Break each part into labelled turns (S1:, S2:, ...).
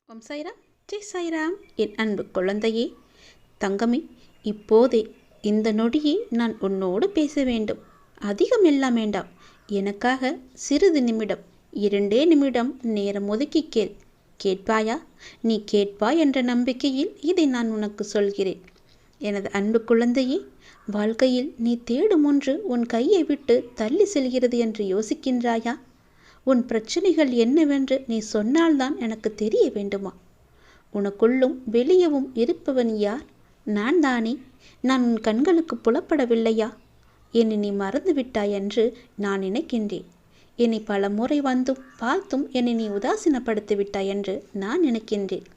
S1: ஓம் சாய்ராம், ஜெய் சாய்ராம். என் அன்பு குழந்தையே, தங்கமே, இப்போதே இந்த நொடியே நான் உன்னோடு பேச வேண்டும். அதிகம் எல்லாம் வேண்டாம். எனக்காக சிறிது நிமிடம், 2 நிமிடம் நேரம் ஒதுக்கி கேள். கேட்பாயா? நீ கேட்பாய் என்ற நம்பிக்கையில் இதை நான் உனக்கு சொல்கிறேன். எனது அன்பு குழந்தையே, வாழ்க்கையில் நீ தேடும் ஒன்று உன் கையை விட்டு தள்ளி செல்கிறது என்று யோசிக்கின்றாயா? உன் பிரச்சனைகள் என்னவென்று நீ சொன்னால்தான் எனக்கு தெரிய வேண்டுமா? உனக்குள்ளும் வெளியவும் இருப்பவன் யார்? நான் தானே. நான் உன் கண்களுக்கு புலப்படவில்லையா? என்னை நீ மறந்துவிட்டாய் என்று நான் நினைக்கின்றேன். என்னை பல முறை வந்தும் பார்த்தும் என்னை நீ உதாசீனப்படுத்தி விட்டாய் என்று நான் நினைக்கின்றேன்.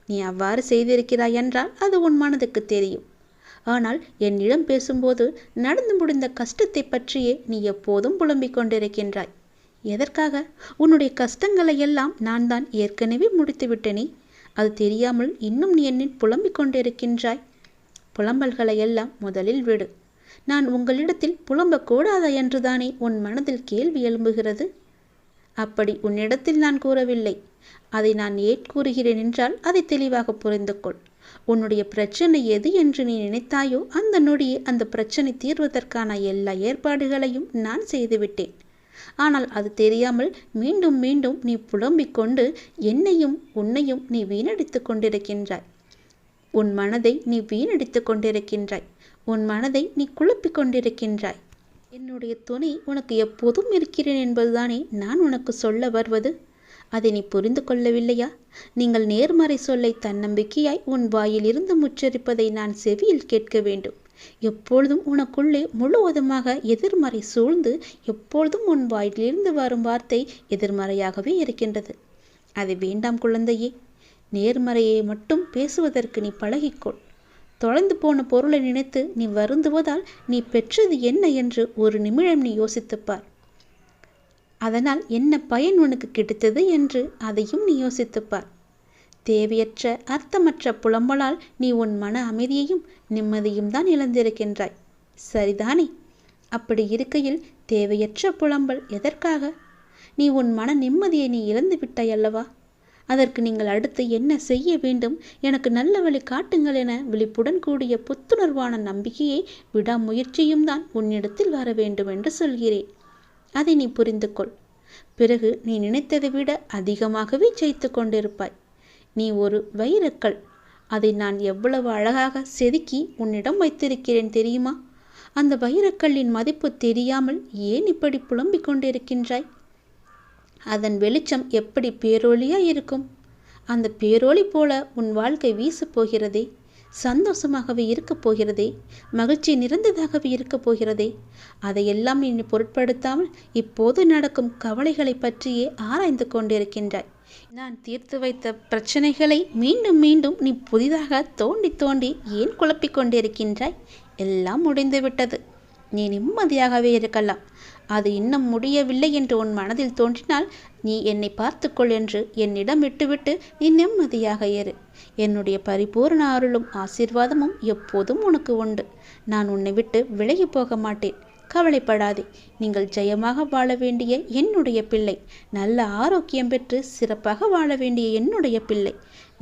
S1: நீ அவ்வாறு செய்திருக்கிறாய் என்றால் அது உன் மனதுக்கு தெரியும். ஆனால் என்னிடம் பேசும்போது நடந்து முடிந்த கஷ்டத்தை பற்றியே நீ எப்போதும் புலம்பிக் கொண்டிருக்கின்றாய். எதற்காக? உன்னுடைய கஷ்டங்களை எல்லாம் நான் தான் ஏற்கனவே முடித்து விட்டேனே. அது தெரியாமல் இன்னும் நீ என்னில் புலம்பிக் கொண்டிருக்கின்றாய். புலம்பல்களை எல்லாம் முதலில் விடு. நான் உங்களிடத்தில் புலம்பக்கூடாதா என்றுதானே உன் மனதில் கேள்வி எழும்புகிறது. அப்படி உன்னிடத்தில் நான் கூறவில்லை. அதை நான் ஏன் கூறுகிறேன் என்றால் அதை தெளிவாக புரிந்து கொள். உன்னுடைய பிரச்சனை எது என்று நீ நினைத்தாயோ அந்த நொடியே அந்த பிரச்சனை தீர்வதற்கான எல்லா ஏற்பாடுகளையும் நான் செய்துவிட்டேன். ஆனால் அது தெரியாமல் மீண்டும் மீண்டும் நீ புலம்பிக் கொண்டு என்னையும் உன்னையும் நீ வீணடித்து கொண்டிருக்கின்றாய். உன் மனதை நீ வீணடித்து கொண்டிருக்கின்றாய். உன் மனதை நீ குழப்பிக் கொண்டிருக்கின்றாய். என்னுடைய துணை உனக்கு எப்போதும் இருக்கிறேன் என்பதுதானே நான் உனக்கு சொல்ல வருவது. அதை நீ புரிந்து கொள்ளவில்லையா? நீங்கள் நேர்மறை சொல்லை தன்னம்பிக்கையாய் உன் வாயில் இருந்து முச்சரிப்பதை நான் செவியில் கேட்க வேண்டும். எப்பொழுதும் உனக்குள்ளே முழுவதுமாக எதிர்மறை சூழ்ந்து எப்பொழுதும் உன் வாயிலிருந்து வரும் வார்த்தை எதிர்மறையாகவே இருக்கின்றது. அது வேண்டாம் குழந்தையே. நேர்மறையை மட்டும் பேசுவதற்கு நீ பழகிக்கொள். தொலைந்து போன பொருளை நினைத்து நீ வருந்துவதால் நீ பெற்றது என்ன என்று ஒரு நிமிடம் நீ யோசித்துப்பார். அதனால் என்ன பயன் உனக்கு கிடைத்தது என்று அதையும் நீ யோசித்துப்பார். தேவையற்ற அர்த்தமற்ற புலம்பலால் நீ உன் மன அமைதியையும் நிம்மதியும் தான் இழந்திருக்கின்றாய். சரிதானே? அப்படி இருக்கையில் தேவையற்ற புலம்பல் எதற்காக? நீ உன் மன நிம்மதியை நீ இழந்து விட்டாய் அல்லவா? அதற்கு நீங்கள் அடுத்து என்ன செய்ய வேண்டும், எனக்கு நல்ல வழி காட்டுங்கள் என விழிப்புடன் கூடிய புத்துணர்வான நம்பிக்கையை விடாமுயற்சியும் தான் உன்னிடத்தில் வர வேண்டும் என்று சொல்கிறேன். அதை நீ புரிந்து கொள். பிறகு நீ நினைத்ததை விட அதிகமாகவே ஜெயித்து கொண்டிருப்பாய். நீ ஒரு வைரக்கல். அதை நான் எவ்வளவு அழகாக செதுக்கி உன்னிடம் வைத்திருக்கிறேன் தெரியுமா? அந்த வைரக்கல்லின் மதிப்பு தெரியாமல் ஏன் இப்படி புலம்பிக் கொண்டிருக்கின்றாய்? அதன் வெளிச்சம் எப்படி பேரொளியாய் இருக்கும். அந்த பேரொளி போல உன் வாழ்க்கை வீசப் போகிறதே. சந்தோஷமாகவே இருக்கப் போகிறதே. மகிழ்ச்சி நிறைந்ததாகவே இருக்கப் போகிறதே. அதையெல்லாம் நீ பொருட்படுத்தாமல் இப்போது நடக்கும் கவலைகளை பற்றியே ஆராய்ந்து கொண்டிருக்கின்றாய். நான் தீர்த்து வைத்த பிரச்சனைகளை மீண்டும் மீண்டும் நீ புதிதாக தோண்டி தோண்டி ஏன் குழப்பிக் கொண்டிருக்கின்றாய்? எல்லாம் முடிந்துவிட்டது. நீ நிம்மதியாகவே இருக்கலாம். அது இன்னும் முடியவில்லை என்று உன் மனதில் தோன்றினால் நீ என்னை பார்த்துக்கொள் என்று என்னிடம் விட்டுவிட்டு நீ நிம்மதியாக இரு. என்னுடைய பரிபூர்ண அருளும் ஆசீர்வாதமும் எப்போதும் உனக்கு உண்டு. நான் உன்னை விட்டு விலகி போக மாட்டேன். கவலைப்படாதே. நீங்கள் ஜெயமாக வாழ வேண்டிய என்னுடைய பிள்ளை. நல்ல ஆரோக்கியம் பெற்று சிறப்பாக வாழ வேண்டிய என்னுடைய பிள்ளை.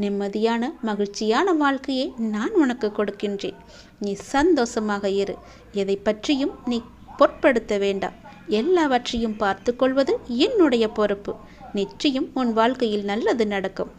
S1: நிம்மதியான மகிழ்ச்சியான வாழ்க்கையை நான் உனக்கு கொடுக்கின்றேன். நீ சந்தோஷமாக இரு. எதை பற்றியும் நீ பொருட்படுத்த வேண்டாம். எல்லாவற்றையும் பார்த்து கொள்வது என்னுடைய பொறுப்பு. நிச்சயம் உன் வாழ்க்கையில் நல்லது நடக்கும்.